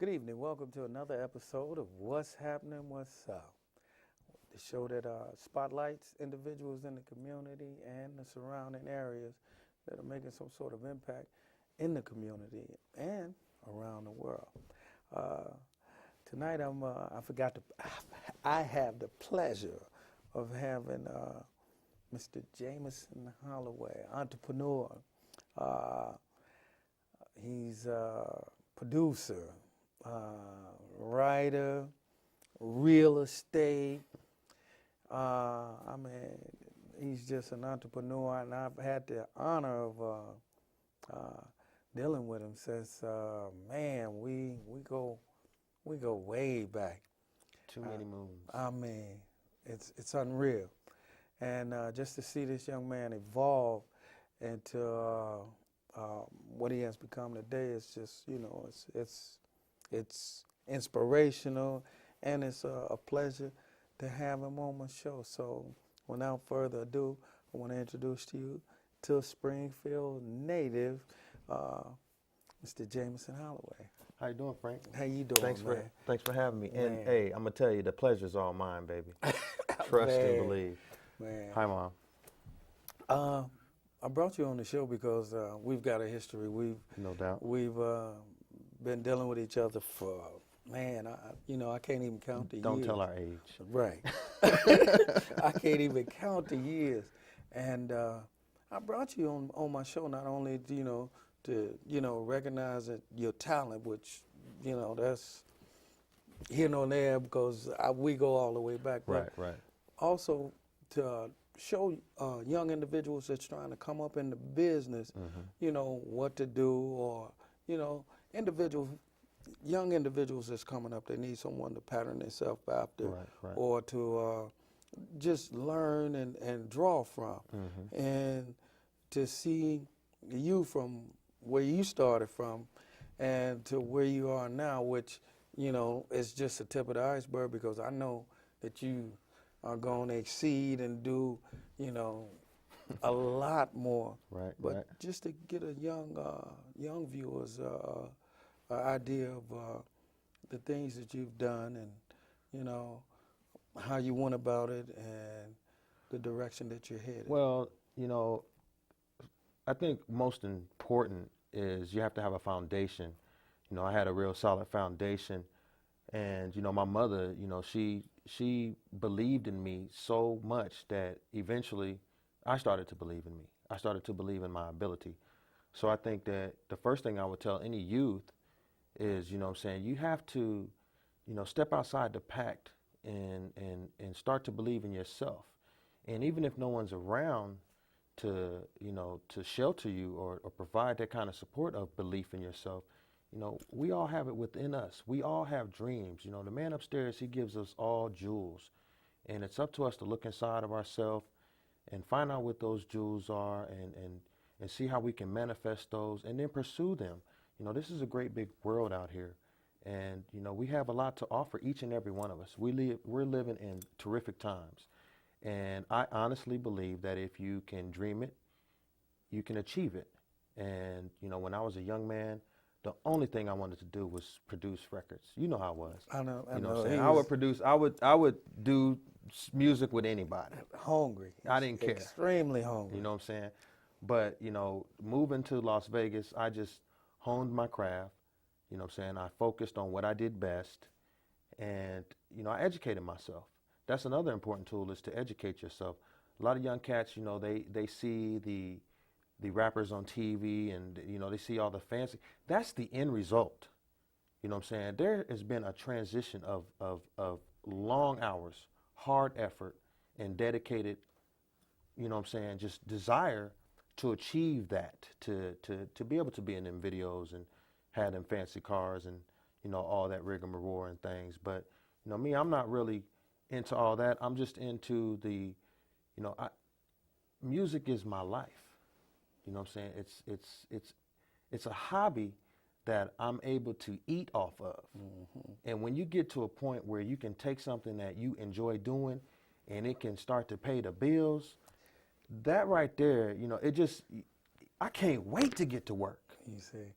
Good evening. Welcome to another episode of What's Happening, What's Up, the show that spotlights individuals in the community and the surrounding areas that are making some sort of impact in the community and around the world. Tonight, I have the pleasure of having Mr. Jamerson Holloway, entrepreneur. He's a producer, writer, real estate. He's just an entrepreneur, and I've had the honor of dealing with him since, we go way back. Too many moons. It's unreal. And just to see this young man evolve into what he has become today is just, it's inspirational, and it's a pleasure to have him on my show. So without further ado, I want to introduce to you to Springfield native, Mr. Jamerson Holloway. How you doing, Frank? How you doing, Thanks for having me. Man. And hey, I'm gonna tell you, the pleasure's all mine, baby. Trust and believe. Man. Hi, Mom. I brought you on the show because we've got a history. No doubt. We've been dealing with each other for, I can't even count the years. Don't tell our age. Right. I can't even count the years. And I brought you on my show not only, to recognize your talent, which, that's here and there because we go all the way back. Right. Also to show young individuals that's trying to come up in the business, what to do, or, young individuals that's coming up, they need someone to pattern themselves after, right. or to just learn and draw from. And to see you from where you started from and to where you are now, which, is just the tip of the iceberg, because I know that you are going to exceed and do, a lot more. Right. Just to get a young viewers idea of the things that you've done and, how you went about it and the direction that you're headed. Well, I think most important is you have to have a foundation. I had a real solid foundation, and my mother, she believed in me so much that eventually I started to believe in me. I started to believe in my ability. So I think that the first thing I would tell any youth is, you have to, step outside the pack and start to believe in yourself. And even if no one's around to shelter you or provide that kind of support of belief in yourself, we all have it within us. We all have dreams. The man upstairs, he gives us all jewels. And it's up to us to look inside of ourselves and find out what those jewels are and see how we can manifest those and then pursue them. This is a great big world out here. And, we have a lot to offer, each and every one of us. We're living in terrific times. And I honestly believe that if you can dream it, you can achieve it. And, when I was a young man, the only thing I wanted to do was produce records. You know how I was. I know. What I'm saying? I would do music with anybody. Hungry. I didn't care. Extremely hungry. You know what I'm saying? But, moving to Las Vegas, I just honed my craft. You know what I'm saying? I focused on what I did best, and, I educated myself. That's another important tool, is to educate yourself. A lot of young cats, they see the rappers on TV and, they see all the fancy. That's the end result. You know what I'm saying? There has been a transition of long hours, hard effort, and dedicated, just desire to achieve that, to be able to be in them videos and have them fancy cars and, all that rigmarole and things. But, me, I'm not really into all that. I'm just into the, music is my life. You know what I'm saying? It's a hobby that I'm able to eat off of. And when you get to a point where you can take something that you enjoy doing and it can start to pay the bills, that right there, it just, I can't wait to get to work. You see,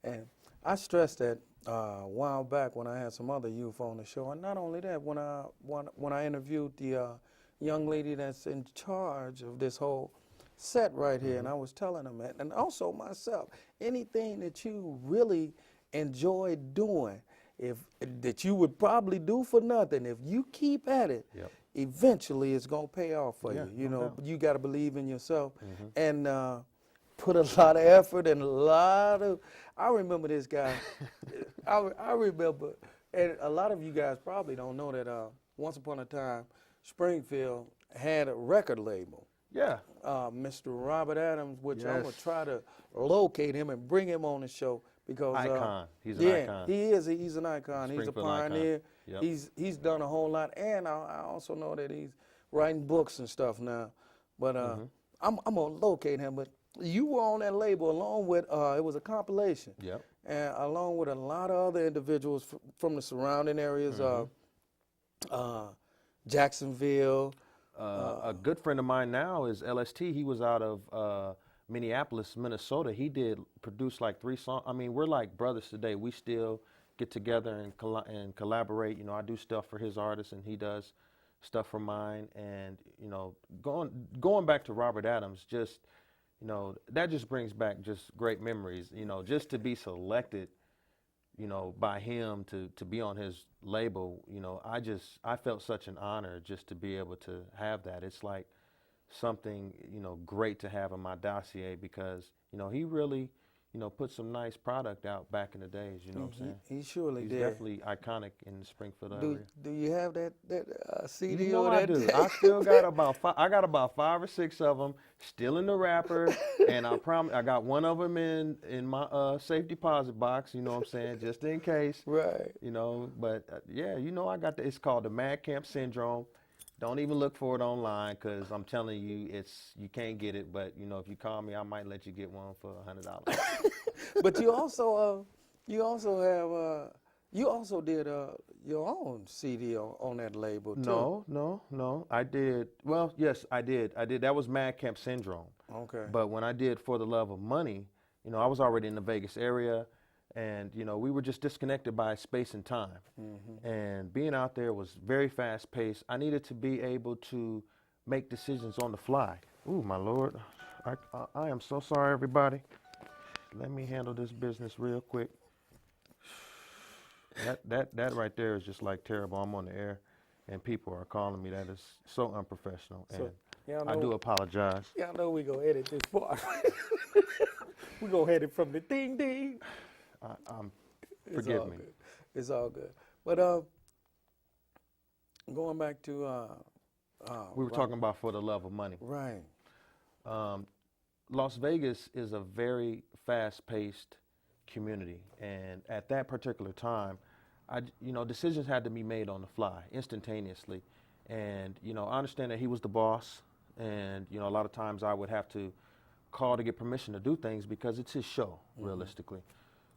and I stress that a while back when I had some other youth on the show, and not only that, when I interviewed the young lady that's in charge of this whole set right here, and I was telling them that, and also myself, anything that you really enjoy doing, if that you would probably do for nothing, if you keep at it, Yep. eventually it's gonna pay off for Yeah, you. You no know, doubt. you got to believe in yourself, and put a lot of effort and a lot of. I remember this guy. I remember, and a lot of you guys probably don't know that. Once upon a time, Springfield had a record label. Yeah. Mr. Robert Adams, which I'm gonna Yes. try to locate him and bring him on the show because Icon. He's an yeah, icon. he is. He's an icon. He's a Springfield icon. pioneer. Yep. He's done a whole lot, and I also know that he's writing books and stuff now. But I'm gonna locate him. But you were on that label along with it was a compilation, Yep. and along with a lot of other individuals from the surrounding areas, Jacksonville. A good friend of mine now is LST. He was out of Minneapolis, Minnesota. He did produce like 3 songs. I mean, we're like brothers today. We still get together and collaborate. You know, I do stuff for his artists, and he does stuff for mine. And you know, going back to Robert Adams, just you know, that just brings back just great memories. You know, just to be selected, you know, by him to be on his label, you know, I felt such an honor just to be able to have that. It's like something, you know, great to have in my dossier because, you know, he really, you know, put some nice product out back in the days, you know what I'm saying? He surely He's did. definitely iconic in the Springfield area. Do you have that CD You know or I that? do. I still got about I got about 5 or 6 of them still in the wrapper, and I promise I got one of them in my safe deposit box. You know what I'm saying, just in case. Right. You know, but yeah, you know I got it's called the Mad Camp Syndrome. Don't even look for it online because I'm telling you, you can't get it. But you know, if you call me, I might let you get one for $100. But you also did your own CD on that label too. No. I did. Well, yes, I did. That was Mad Camp Syndrome. Okay. But when I did For the Love of Money, you know, I was already in the Vegas area, and you know, we were just disconnected by space and time. And being out there was very fast paced. I needed to be able to make decisions on the fly. Ooh, my Lord. I am so sorry, everybody. Let me handle this business real quick. That right there is just like terrible. I'm on the air, and people are calling me. That is so unprofessional, and I do apologize. Yeah, I know we gonna edit this part. We gonna edit from the ding ding. Forgive me. Good. It's all good. But going back to We were talking about For the Love of Money. right. Las Vegas is a very fast-paced community, and at that particular time, you know, decisions had to be made on the fly, instantaneously. And you know, I understand that he was the boss, and you know, a lot of times I would have to call to get permission to do things because it's his show, realistically.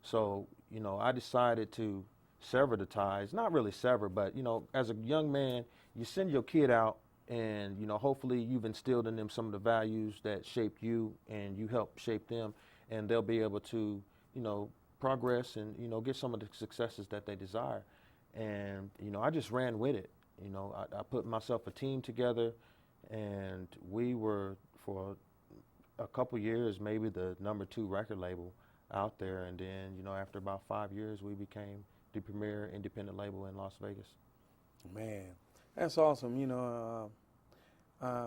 So you know, I decided to sever the ties, not really sever, but you know, as a young man, you send your kid out, and you know, hopefully you've instilled in them some of the values that shaped you, and you help shape them, and they'll be able to, you know, progress and you know, get some of the successes that they desire. And you know, I just ran with it. You know, I put myself a team together, and we were for a couple years maybe the #2 record label out there. And then you know, after about 5 years, we became the premier independent label in Las Vegas. Man, that's awesome. You know,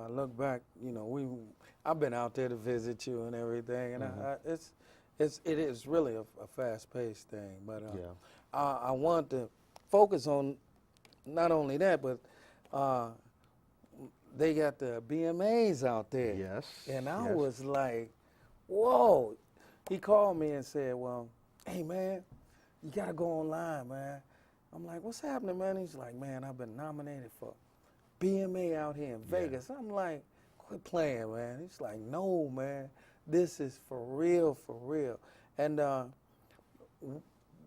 look back. You know, I've been out there to visit you and everything, and it is really a fast-paced thing. But I want to focus on not only that, but they got the BMAs out there. Yes. And I was like, whoa. He called me and said, well, hey, man, you got to go online, man. I'm like, what's happening, man? He's like, man, I've been nominated for BMA out here in Vegas. I'm like, quit playing, man. He's like, no, man, this is for real, for real. And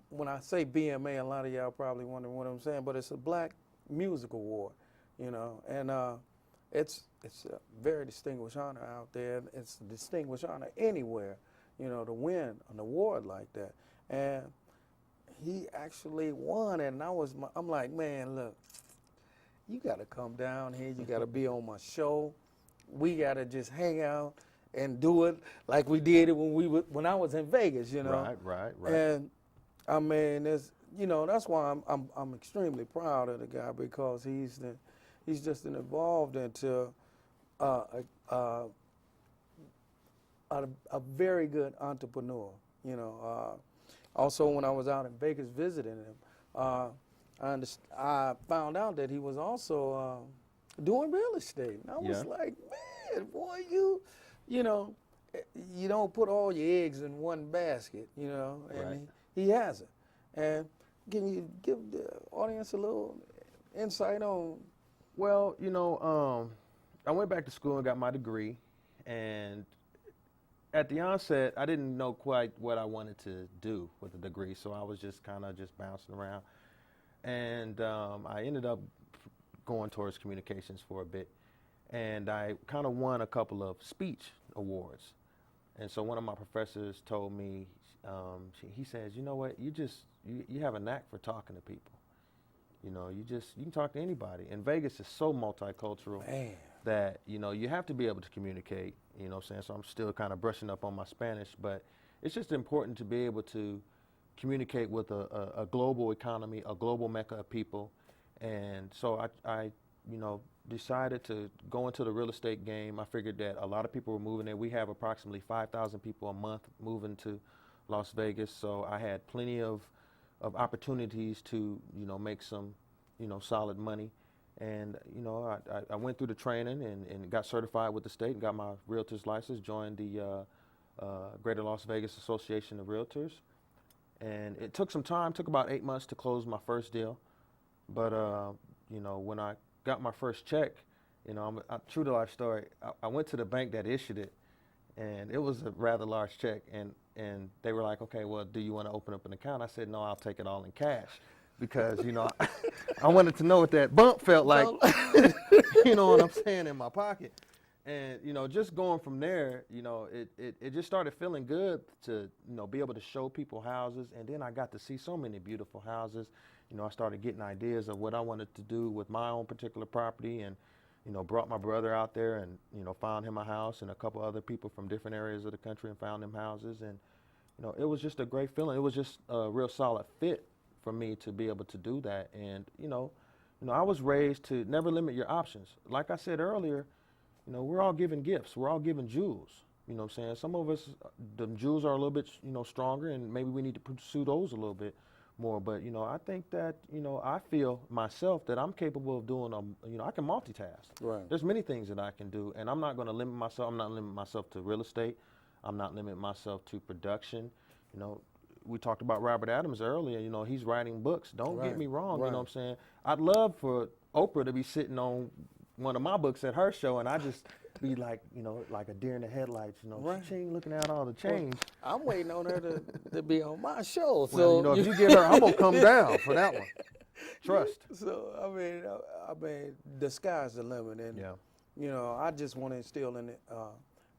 when I say BMA, a lot of y'all probably wondering what I'm saying, but it's a Black Music Award, you know, and it's a very distinguished honor out there. It's a distinguished honor anywhere, you know, to win an award like that. And he actually won, and I'm like, man, look, you got to come down here. You got to be on my show. We got to just hang out and do it like we did it when I was in Vegas, you know. Right. And I mean, that's why I'm extremely proud of the guy, because he's just evolved into a very good entrepreneur, you know. Also, when I was out in Vegas visiting him, I found out that he was also doing real estate. And I was like, man, boy, you know, you don't put all your eggs in one basket, you know, and he hasn't. And can you give the audience a little insight on? Well, you know, I went back to school and got my degree, and at the onset, I didn't know quite what I wanted to do with the degree, so I was just kind of just bouncing around. And I ended up going towards communications for a bit, and I kind of won a couple of speech awards. And so one of my professors told me, he says, you know what, you have a knack for talking to people. You know, you can talk to anybody. And Vegas is so multicultural that, you know, you have to be able to communicate, you know what I'm saying? So I'm still kind of brushing up on my Spanish, but it's just important to be able to communicate with a global economy, a global mecca of people. And so I you know, decided to go into the real estate game. I figured that a lot of people were moving there. We have approximately 5,000 people a month moving to Las Vegas, so I had plenty of opportunities to, you know, make some, you know, solid money. And, you know, I went through the training and got certified with the state and got my realtor's license, joined the Greater Las Vegas Association of Realtors. And it took some time, took about 8 months to close my first deal. But, you know, when I got my first check, you know, true to life story, I went to the bank that issued it, and it was a rather large check. And they were like, okay, well, do you want to open up an account? I said, no, I'll take it all in cash, because, you know, I wanted to know what that bump felt like, you know what I'm saying, in my pocket. And, you know, just going from there, you know, it just started feeling good to, you know, be able to show people houses. And then I got to see so many beautiful houses. You know, I started getting ideas of what I wanted to do with my own particular property, and, you know, brought my brother out there and, you know, found him a house, and a couple other people from different areas of the country, and found them houses. And, you know, it was just a great feeling. It was just a real solid fit for me to be able to do that. And, you know, I was raised to never limit your options. Like I said earlier, you know, we're all given gifts. We're all given jewels. You know what I'm saying? Some of us, the jewels are a little bit, you know, stronger, and maybe we need to pursue those a little bit more. But, you know, I think that, you know, I feel myself that I'm capable of doing, you know, I can multitask. Right. There's many things that I can do, and I'm not going to limit myself. I'm not limiting myself to real estate. I'm not limiting myself to production. You know, we talked about Robert Adams earlier. You know, he's writing books. Don't get me wrong. You know what I'm saying? I'd love for Oprah to be sitting on one of my books at her show, and I just be like, you know, like a deer in the headlights, you know, ching, looking at all the change. Well, I'm waiting on her to be on my show. So, well, you know, if you get her, I'm going to come down for that one. Trust. So, I mean, the sky's the limit. And, you know, I just want to instill in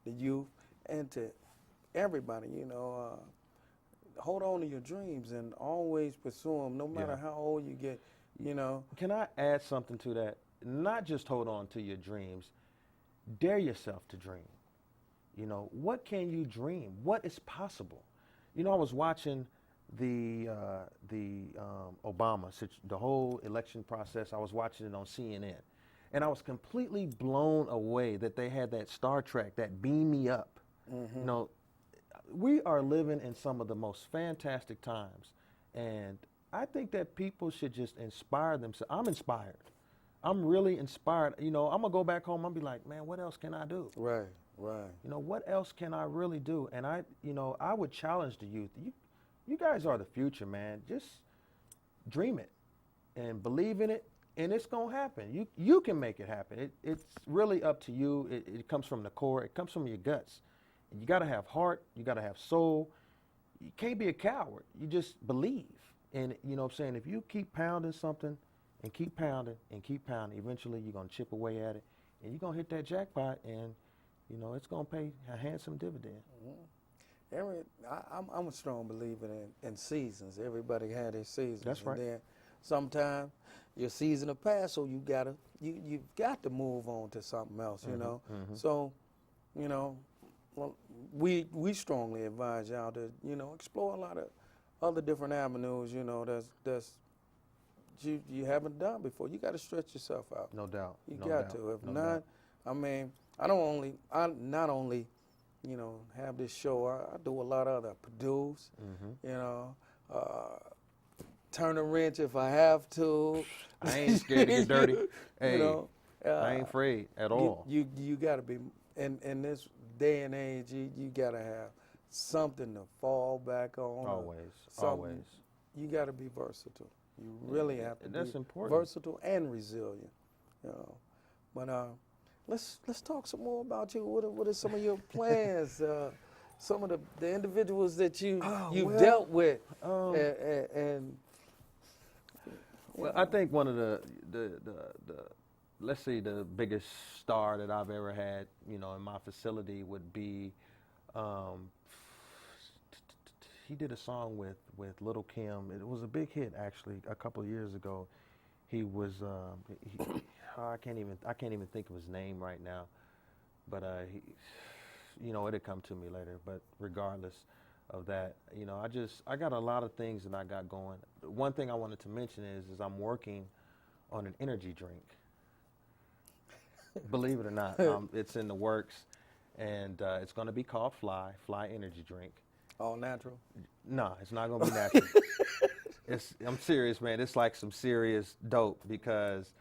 the youth and to everybody, you know, hold on to your dreams and always pursue them, no matter how old you get, you know. Can I add something to that? Not just hold on to your dreams, dare yourself to dream. You know, what can you dream? What is possible? You know, I was watching the Obama, the whole election process. I was watching it on CNN, and I was completely blown away that they had that Star Trek, that beam me up. Mm-hmm. You know, we are living in some of the most fantastic times, and I think that people should just inspire themselves. I'm inspired. I'm really inspired. You know, I'm going to go back home and be like, man, what else can I do? Right. You know, what else can I really do? And you know, I would challenge the youth. You guys are the future, man. Just dream it and believe in it, and it's going to happen. You can make it happen. It's really up to you. It comes from the core. It comes from your guts. And you got to have heart. You got to have soul. You can't be a coward. You just believe. And, you know what I'm saying, if you keep pounding something, and keep pounding and keep pounding, eventually you're going to chip away at it, and you're going to hit that jackpot, and, you know, it's going to pay a handsome dividend. Mm-hmm. I'm a strong believer in seasons. Everybody had their seasons. That's right. And then sometimes your season will pass, so you've got to move on to something else, you know. So, you know, well, we strongly advise y'all to, you know, explore a lot of other different avenues, you know, that's you haven't done before. You got to stretch yourself out. No doubt. You No got doubt. to. If No not, doubt. I mean, I not only, you know, have this show. I do a lot of other produce, you know, turn a wrench if I have to. I ain't scared to get dirty. Hey, You know, I ain't afraid at all. you got to be in this day and age. You got to have something to fall back on. Always. Something. You got to be versatile. You really have to That's be important. versatile and resilient. You know, but let's talk some more about you. What are some of your plans? Some of the individuals that you've dealt with, and well, I think one of the let's say the biggest star that I've ever had, you know, in my facility would be, he did a song with Little Kim. It was a big hit actually a couple of years ago. He was I can't even think of his name right now, but you know, it'll come to me later. But regardless of that, you know, I got a lot of things that I got going. One thing I wanted to mention is I'm working on an energy drink. Believe it or not, it's in the works, and it's going to be called Fly Energy Drink. all natural. No, it's not going to be natural. I'm serious, man. It's like some serious dope because,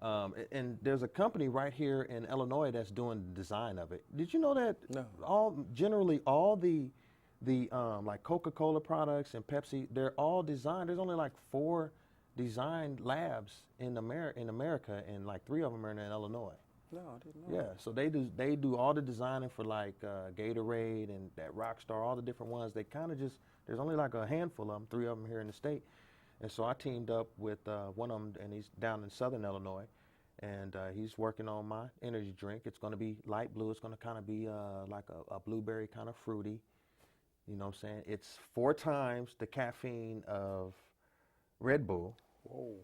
and there's a company right here in Illinois that's doing the design of it. Did you know that? No. Generally all the like Coca-Cola products and Pepsi, they're all designed. There's only like 4 design labs in America, and like 3 of them are in Illinois. No, I didn't know. Yeah, so they do all the designing for like Gatorade and that Rockstar, all the different ones. They kind of just, there's only like a handful of them, 3 of them here in the state. And so I teamed up with one of them, and he's down in Southern Illinois, and he's working on my energy drink. It's going to be light blue. It's going to kind of be like a blueberry kind of fruity. You know what I'm saying? It's 4 times the caffeine of Red Bull. Whoa.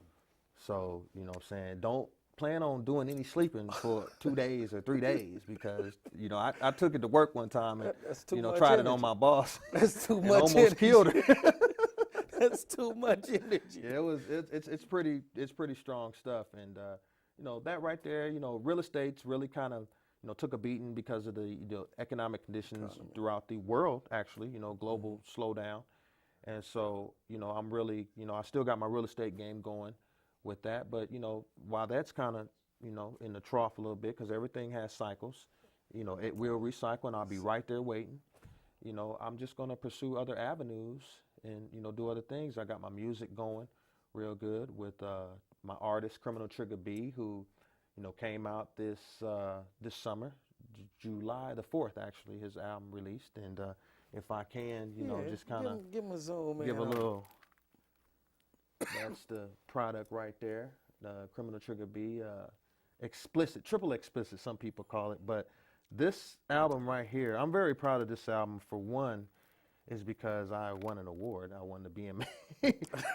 So, you know what I'm saying? Don't plan on doing any sleeping for 2 days or 3 days because, you know, I took it to work one time and, you know, tried it on my boss. That's too and much almost energy. killed her. That's too much energy. Yeah, it's pretty strong stuff. And, you know, that right there, you know, real estate's really kind of, you know, took a beating because of the economic conditions throughout the world, actually, you know, global slowdown. And so, you know, I'm really, you know, I still got my real estate game going with that. But, you know, while that's kind of, you know, in the trough a little bit because everything has cycles, you know, it will recycle and I'll be right there waiting. You know, I'm just going to pursue other avenues and, you know, do other things. I got my music going real good with my artist, Criminal Trigger B, who, you know, came out this summer, July the 4th, actually, his album released. And if I can, you know, just kind of give him a zoom give in a on little, that's the product right there, the Criminal Trigger B, explicit, triple explicit, some people call it. But this album right here, I'm very proud of this album. For one, is because I won an award. I won the BMA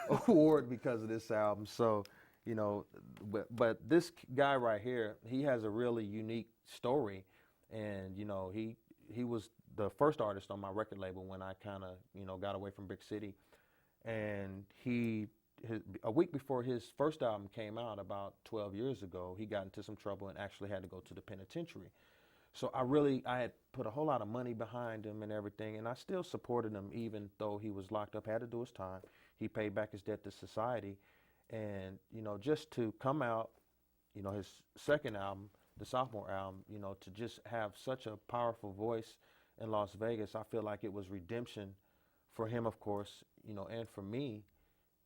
award because of this album. So, you know, but this guy right here, he has a really unique story. And, you know, he was the first artist on my record label when I kind of, you know, got away from Brick City. And a week before his first album came out, about 12 years ago, he got into some trouble and actually had to go to the penitentiary. So I had put a whole lot of money behind him and everything, and I still supported him even though he was locked up, had to do his time. He paid back his debt to society. And, you know, just to come out, you know, his second album, the sophomore album, you know, to just have such a powerful voice in Las Vegas, I feel like it was redemption for him, of course, you know, and for me,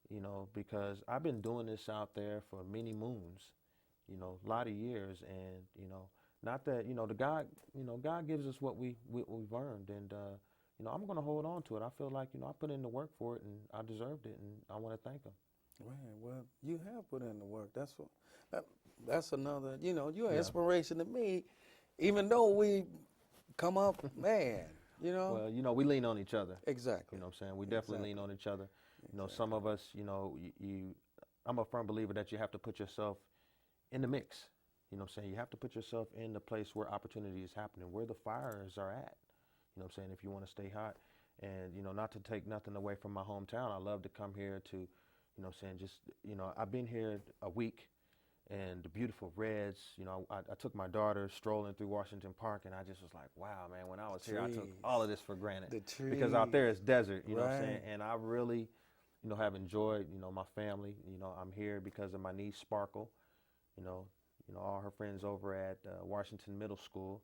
you know, because I've been doing this out there for many moons, you know, a lot of years. And, you know, not that, you know, God gives us what we've earned. And, you know, I'm going to hold on to it. I feel like, you know, I put in the work for it and I deserved it. And I want to thank him. Man, well, you have put in the work. That's another, you know, you're an inspiration to me, even though we come up, man. You know? Well, you know, we lean on each other. Exactly. You know what I'm saying? We definitely lean on each other. You know, some of us, you know, I'm a firm believer that you have to put yourself in the mix. You know what I'm saying? You have to put yourself in the place where opportunity is happening, where the fires are at. You know what I'm saying? If you want to stay hot. And, you know, not to take nothing away from my hometown, I love to come here to, you know what I'm saying, just, you know, I've been here a week, and the beautiful reds, you know, I took my daughter strolling through Washington Park, and I just was like, wow, man, when I was here, I took all of this for granted. The trees. Because out there it's desert, you know what I'm Right. saying? And I really, you know, have enjoyed, you know, my family. You know, I'm here because of my niece, Sparkle, you know, all her friends over at Washington Middle School.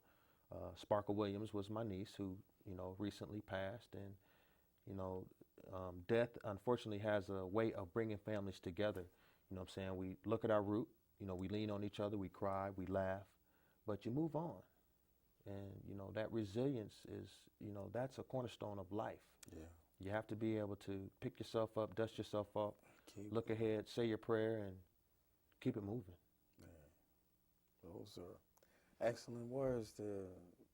Sparkle Williams was my niece who, you know, recently passed. And, you know, death, unfortunately, has a way of bringing families together. You know what I'm saying? We look at our root, you know, we lean on each other, we cry, we laugh, but you move on. And, you know, that resilience is, you know, that's a cornerstone of life. Yeah. You have to be able to pick yourself up, dust yourself up, look ahead, say your prayer, and keep it moving. Man, those are excellent words to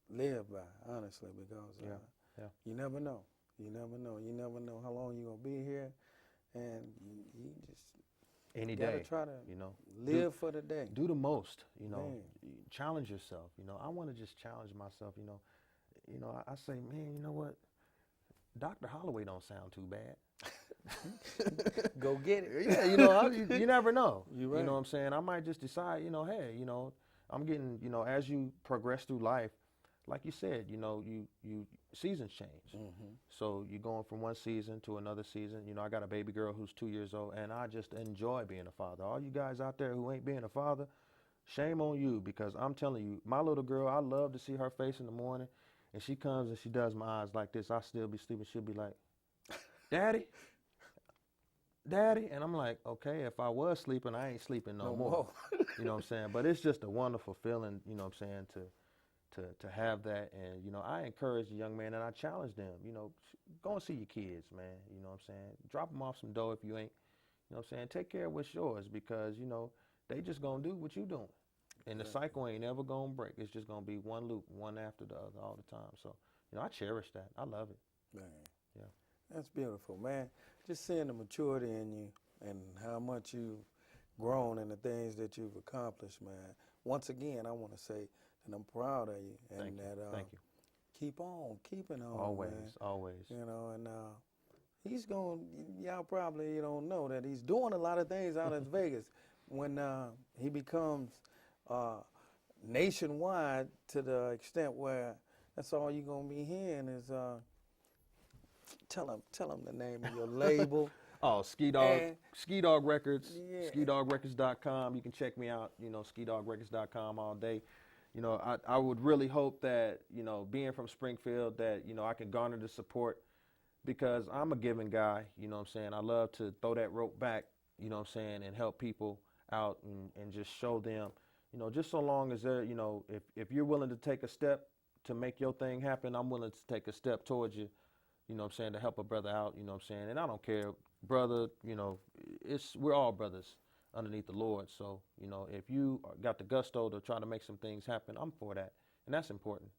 live by, honestly, because you never know. You never know. You never know how long you're going to be here, and you just any gotta day, try to, you know, live for the day. Do the most, you know, Man. Challenge yourself. You know, I want to just challenge myself. You know, I say, man, you know what? Dr. Holloway don't sound too bad. Go get it. Yeah, you know, you never know. You're right. You know what I'm saying? I might just decide, you know, hey, you know, I'm getting, you know, as you progress through life, like you said, you know, you seasons change. Mm-hmm. So you're going from one season to another season. You know, I got a baby girl who's 2 years old, and I just enjoy being a father. All you guys out there who ain't being a father, shame on you, because I'm telling you, my little girl, I love to see her face in the morning, and she comes and she does my eyes like this. I still be sleeping. She'll be like, Daddy, Daddy. And I'm like, okay, if I was sleeping, I ain't sleeping no more. You know what I'm saying? But it's just a wonderful feeling, you know what I'm saying, to have that. And, you know, I encourage the young man and I challenge them, you know, go and see your kids, man. You know what I'm saying? Drop them off some dough if you ain't, you know what I'm saying? Take care of what's yours, because, you know, they just going to do what you doing. And the cycle ain't ever going to break. It's just going to be one loop, one after the other all the time. So, you know, I cherish that. I love it. Man. Yeah. That's beautiful, man. Just seeing the maturity in you and how much you've grown and the things that you've accomplished, man. Once again, I want to say that I'm proud of you. And Thank you. Keep on, keeping on, Always, man. always. You know, and he's going, y'all probably don't know that he's doing a lot of things out in Vegas. When he becomes nationwide to the extent where that's all you're going to be hearing is, tell him the name of your label. Oh, Ski Dog Records, Yeah. skidogrecords.com. You can check me out, you know, skidogrecords.com all day. You know, I would really hope that, you know, being from Springfield, that, you know, I can garner the support, because I'm a giving guy, you know what I'm saying? I love to throw that rope back, you know what I'm saying, and help people out and just show them, you know, just so long as they're, you know, if you're willing to take a step to make your thing happen, I'm willing to take a step towards you. You know what I'm saying, to help a brother out, you know what I'm saying? And I don't care, brother, you know, we're all brothers underneath the Lord. So, you know, if you got the gusto to try to make some things happen, I'm for that. And that's important.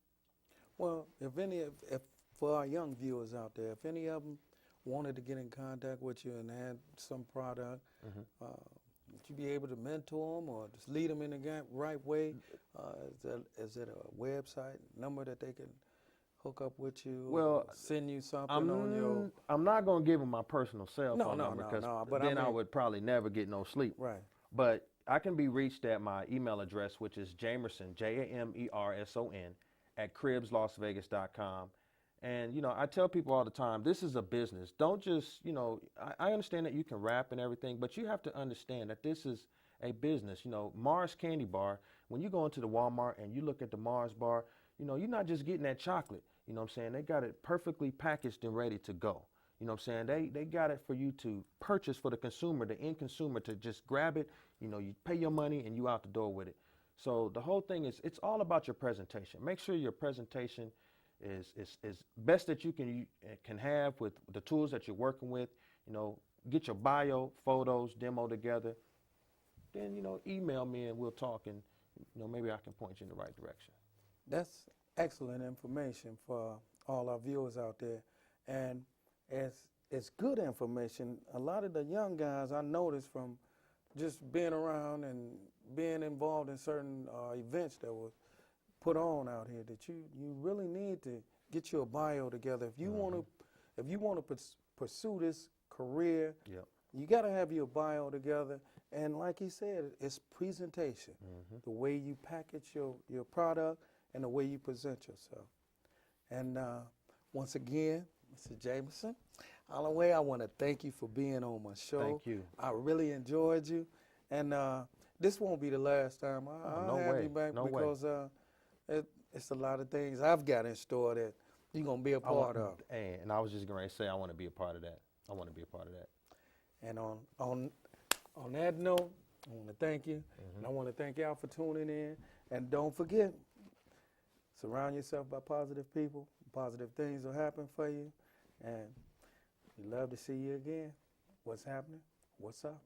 Well, if for our young viewers out there, if any of them wanted to get in contact with you and had some product, would you be able to mentor them or just lead them in the right way? Is it a website number that they can hook up with you? Well, send you something on your. I'm not going to give them my personal cell phone number, because but then I would probably never get no sleep. Right. But I can be reached at my email address, which is Jamerson, Jamerson, at cribslasvegas.com. And, you know, I tell people all the time, this is a business. Don't just, you know, I understand that you can rap and everything, but you have to understand that this is a business. You know, Mars Candy Bar, when you go into the Walmart and you look at the Mars bar, you know, you're not just getting that chocolate. You know what I'm saying? They got it perfectly packaged and ready to go. You know what I'm saying? They got it for you to purchase, for the consumer, the end consumer, to just grab it. You know, you pay your money and you out the door with it. So the whole thing is, it's all about your presentation. Make sure your presentation is best that you can have with the tools that you're working with. You know, get your bio, photos, demo together. Then, you know, email me and we'll talk, and, you know, maybe I can point you in the right direction. That's excellent information for all our viewers out there. And it's good information. A lot of the young guys I noticed from just being around and being involved in certain events that were put on out here, that you really need to get your bio together. If you want to pursue this career, Yep. you got to have your bio together. And like he said, it's presentation, the way you package your product and the way you present yourself. And once again, Mr. Jamerson Holloway, I want to thank you for being on my show. Thank you. I really enjoyed you. And this won't be the last time. I'll have you back because it's a lot of things I've got in store that you're going to be a part of. And I was just going to say I want to be a part of that. I want to be a part of that. And on that note, I want to thank you. And I want to thank y'all for tuning in. And don't forget, surround yourself by positive people. Positive things will happen for you. And we'd love to see you again. What's happening? What's up?